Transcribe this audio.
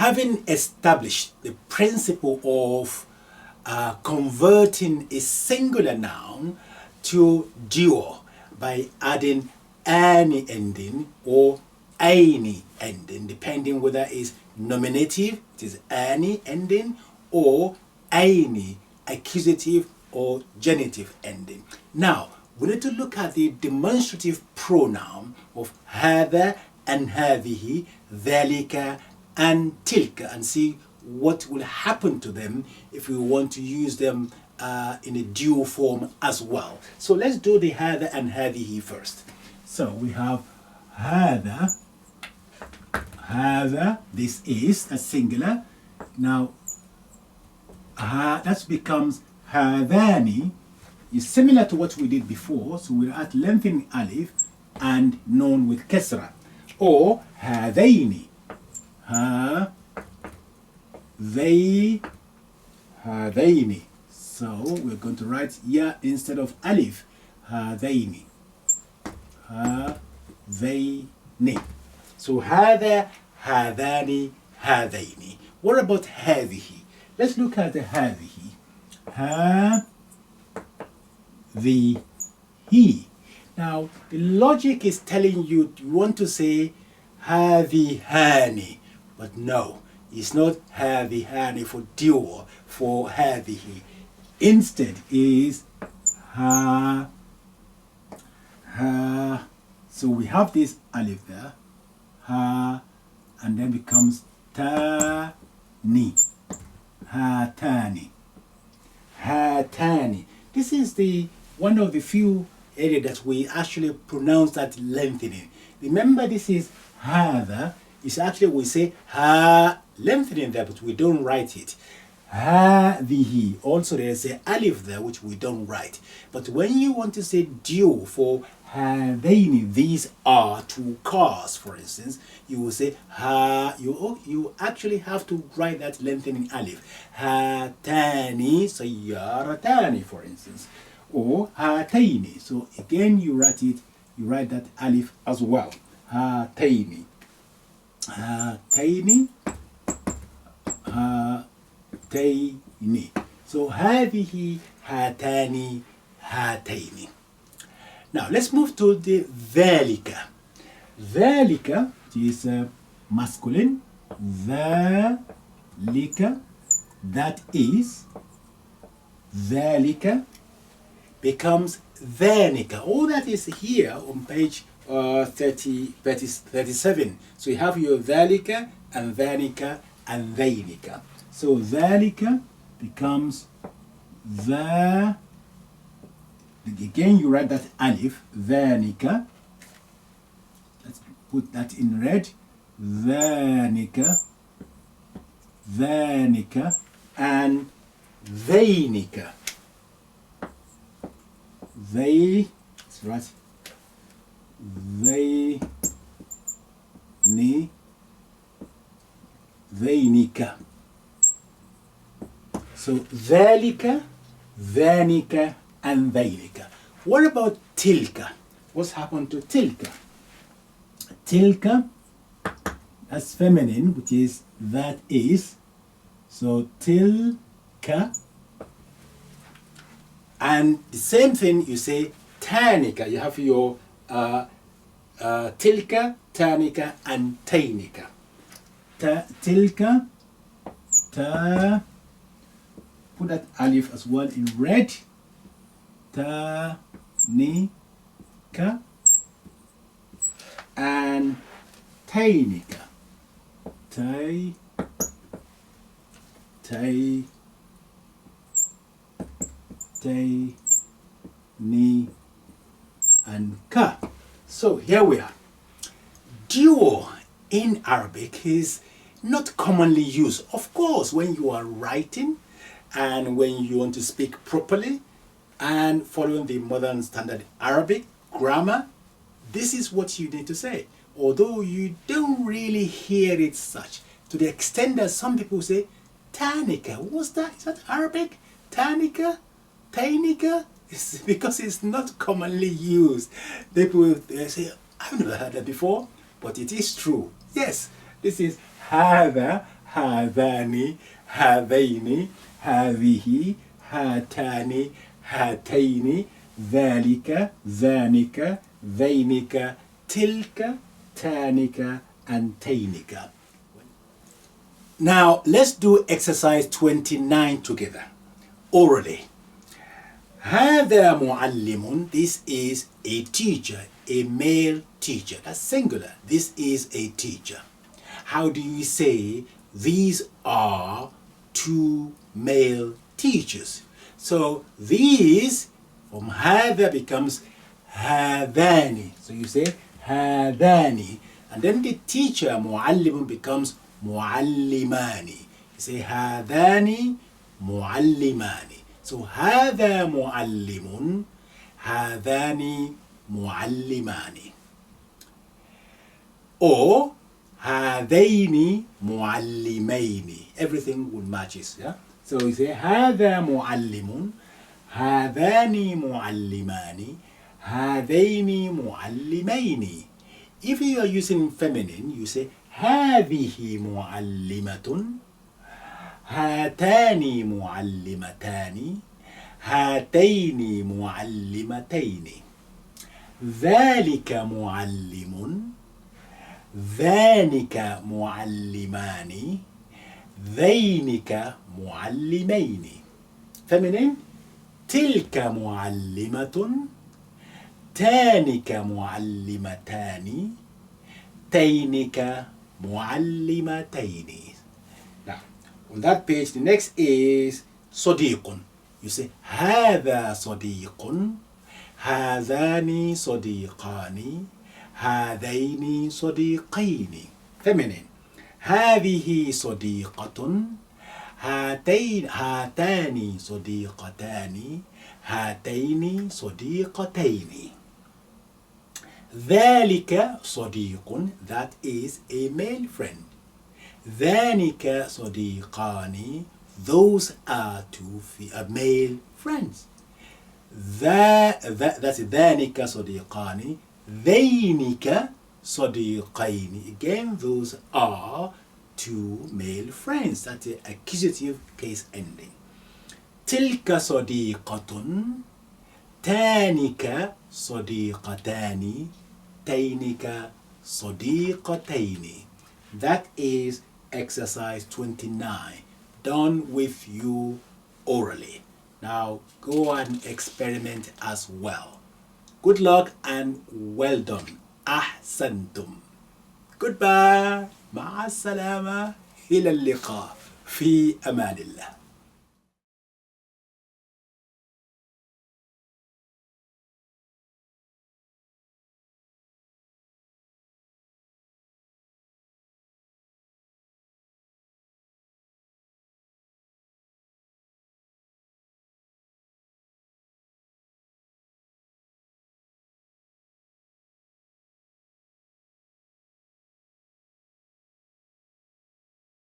having established the principle of converting a singular noun to dual by adding any ending or any ending, depending whether it's nominative, it is any ending, or any accusative or genitive ending. Now, we need to look at the demonstrative pronoun of هذا and هذه, ذلك and تلك, and see what will happen to them if we want to use them in a dual form as well. So let's do the هذا and هذه first. So we have هذا, this is a singular. Now that becomes هذان, is similar to what we did before, so we'll add lengthening alif and noun with kasra. Or هذين, هذين. So we're going to write ya instead of alif. هذين, هذين. So هذا, هذان, هذين. What about هذه? Let's look at the هذه. هذه. Now the logic is telling you want to say هذهان, but no, it's not هذهان for dual, for هذه. Instead is ha. So we have this alif there, ha, and then becomes ta-ni, ha-tani, ha-tani. This is the one of the few areas that we actually pronounce that lengthening. Remember, this is hada. It's actually, we say ha lengthening there, but we don't write it. هذه. Also there is a alif there which we don't write. But when you want to say dual for هذين, these are two cars, for instance, you will say ha. You actually have to write that lengthening alif. هاتان سيارتان, for instance, or هاتين. So again you write that alif as well. هاتين, هاتين, هاتين. So هذه, هاتان, هاتين. Now let's move to the ذلك. ذلك is masculine. ذلك, that is. ذلك becomes ذلك. All that is here on page 37. So you have your ذلك and ذلك and ذلك. So ذلك becomes the. Again, you write that alif, ذلك. Let's put that in red. ذلك, ذلك, and ذينك. That's right. ذينك. So ذلك, ذلك, and ذلك. What about tilka? What's happened to tilka? Tilka, that's feminine, which is that is. So tilka. And the same thing you say tanika. You have your tilka, tanika, and tainika. Tilka, ta. Put that alif as well in red. Ta, ni, ka, and tainika. Tai, ni, and ka. So here we are. Dual in Arabic is not commonly used. Of course, when you are writing and when you want to speak properly and following the modern standard Arabic grammar, this is what you need to say. Although you don't really hear it such, to the extent that some people say, Tanika, what's that? Is that Arabic? Tanika? Tainika? It's because it's not commonly used. People say, I've never heard that before, but it is true. Yes, this is هذا, هذان هذين هذه هاتان هاتين ذلك ذانك ذينك تلك تانك and تينك. Now let's do exercise 29 together orally. هذا معلم, this is a teacher, a male teacher. That's singular. This is a teacher. How do you say these are two male teachers? So these from هذا becomes هذان. So you say هذان. And then the teacher معلم becomes معلمان. You say هذان معلمان. So هذا معلم هذان معلمان. Or هذين معلمين. Everything will matches. Yeah? So you say هذا معلم هذان معلمان هذين معلمين. If you are using feminine, you say هذه معلمة هاتان معلمتان هاتين معلمتين ذلك معلم ذانك معلمان ذينك معلمين. Feminine, تلك معلمة تانك معلمتان تينك معلمتين. Now, on that page, the next is صديق. You say هذا صديق هذان صديقان هذين صديقين. Feminine, هذه صديقة هاتان صديقتان هاتين صديقتين. ذلك صديق, that is a male friend. ذانك صديقان, those are two male friends. That's ذانك صديقان. ذينك صديقين, again those are two male friends. That's the accusative case ending. تلك صديقة تانك صديقتان تينك صديقتين. That is exercise 29, done with you orally. Now go and experiment as well. Good luck and well done. أحسنتم. Goodbye. مع السلامة. إلى اللقاء. في أمان الله.